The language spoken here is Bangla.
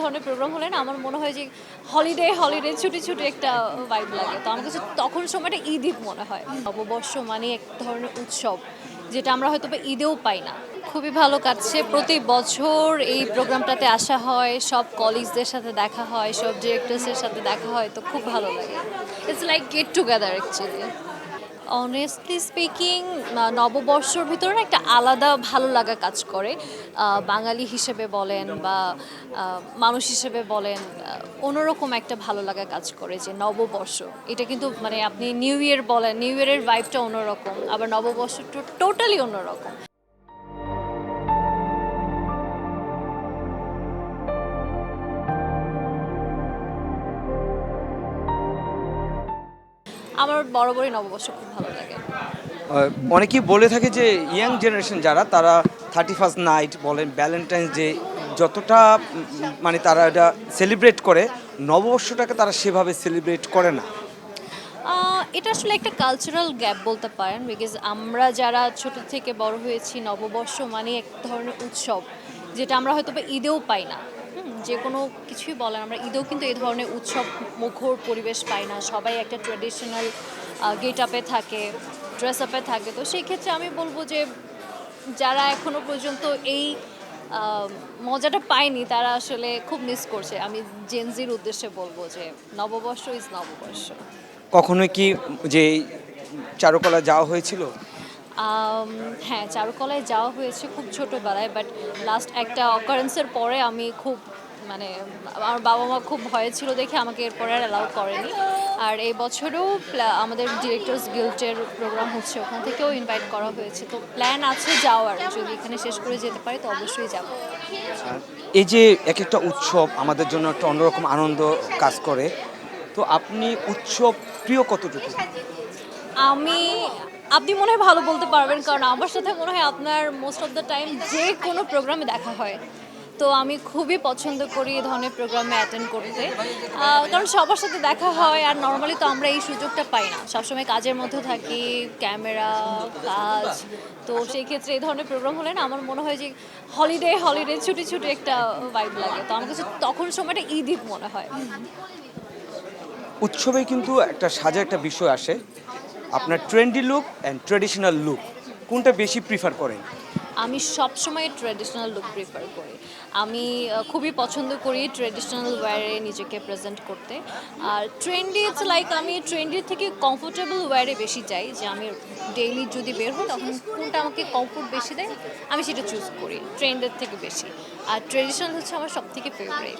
ধরনের প্রোগ্রাম হলে না আমার মনে হয় যে হলিডে ছুটি একটা ভাইব লাগে। তো আমার কাছে তখন সময়টা ঈদ মনে হয়। নববর্ষ মানে এক ধরনের উৎসব, যেটা আমরা হয়তোবা ঈদেও পাই না। খুবই ভালো কাটছে। প্রতি বছর এই প্রোগ্রামটাতে আসা হয়, সব কলিগসদের সাথে দেখা হয়, সব ডিরেক্টরসের সাথে দেখা হয়, তো খুব ভালো লাগে। It's like get together actually. Honestly speaking, নববর্ষর ভিতরে না একটা আলাদা ভালো লাগা কাজ করে। বাঙালি হিসেবে বলেন বা মানুষ হিসেবে বলেন, অন্যরকম একটা ভালো লাগা কাজ করে যে নববর্ষ। এটা কিন্তু মানে আপনি নিউ ইয়ার বলেন, নিউ ইয়ারের ভাইবটা অন্যরকম, আবার নববর্ষ টোটালি অন্যরকম। আমার বরাবরই নববর্ষ খুব ভালো লাগে। অনেকেই বলে থাকে যে ইয়াং জেনারেশন যারা তারা 31st নাইট বলেন ভ্যালেন্টাইন্স ডে যতটা মানে তারা এটা সেলিব্রেট করে নববর্ষটাকে তারা সেভাবে সেলিব্রেট করে না। এটা আসলে একটা কালচারাল গ্যাপ বলতে পারেন, বিকজ আমরা যারা ছোট থেকে বড় হয়েছি, নববর্ষ মানে এক ধরনের উৎসব, যেটা আমরা হয়তো বা ঈদেও পাই না। যে কোনো কিছুই বলেন, আমরা ঈদেও কিন্তু এই ধরনের উৎসব মুখর পরিবেশ পাই না। সবাই একটা ট্র্যাডিশনাল গেট আপে থাকে, ড্রেস আপে থাকে। তো সেই ক্ষেত্রে আমি বলবো যে যারা এখনো পর্যন্ত এই আহ, মজাটা পায়নি, তারা আসলে খুব মিস করছে। আমি জেনজির উদ্দেশ্যে বলবো যে নববর্ষ ইজ নববর্ষ। কখনো কি যে চারুকলা যাওয়া হয়েছিল? আম, হ্যাঁ, চারুকলায় যাওয়া হয়েছে খুব ছোটোবেলায়, বাট লাস্ট একটা অকারেন্সের পরে আমি খুব মানে আমার বাবা মা খুব ভয়ে ছিল দেখে আমাকে এরপরে আর অ্যালাউ করেনি। আর এই বছরও আমাদের ডিরেক্টরস গিল্ডের প্রোগ্রাম হচ্ছে, ওখান থেকেও ইনভাইট করা হয়েছে। তো প্ল্যান আছে যাওয়ার, যদি এখানে শেষ করে যেতে পারি তো অবশ্যই যাব। এই যে এক একটা উৎসব আমাদের জন্য একটা অন্যরকম আনন্দ কাজ করে, তো আপনি উৎসব প্রিয় কতটুকু? আমি আপনি মনে হয় ভালো বলতে পারবেন, কারণ আমার সাথে মনে হয় আপনার মোস্ট অফ দ্য টাইম যে কোনো প্রোগ্রামে দেখা হয়। তো আমি খুবই পছন্দ করি এই ধরনের প্রোগ্রামে অ্যাটেন্ড করতে, কারণ সবার সাথে দেখা হয়। আর নর্মালি তো আমরা এই সুযোগটা পাই না, সবসময় কাজের মধ্যে থাকি, ক্যামেরা, কাজ। তো সেই ক্ষেত্রে এই ধরনের প্রোগ্রাম হলে না আমার মনে হয় যে হলিডে ছুটি একটা ভাইব লাগে। তো আমার কাছে তখন সময়টা ঈদ মনে হয়। উৎসবে কিন্তু একটা সাজার একটা বিষয় আসে, আপনার trendy look and traditional look কোনটা বেশি প্রিফার করেন? আমি সবসময় ট্র্যাডিশনাল লুক প্রিফার করি। আমি খুবই পছন্দ করি ট্র্যাডিশনাল ওয়্যারে নিজেকে প্রেজেন্ট করতে। আর ট্রেন্ডি, ইটস লাইক আমি ট্রেন্ডির থেকে কমফোর্টেবল ওয়্যারে বেশি চাই, যে আমি ডেইলি যদি বের হই তখন কোনটা আমাকে কমফোর্ট বেশি দেয় আমি সেটা চুজ করি ট্রেন্ডের থেকে বেশি। আর ট্রেডিশনাল হচ্ছে আমার সবথেকে ফেভারিট।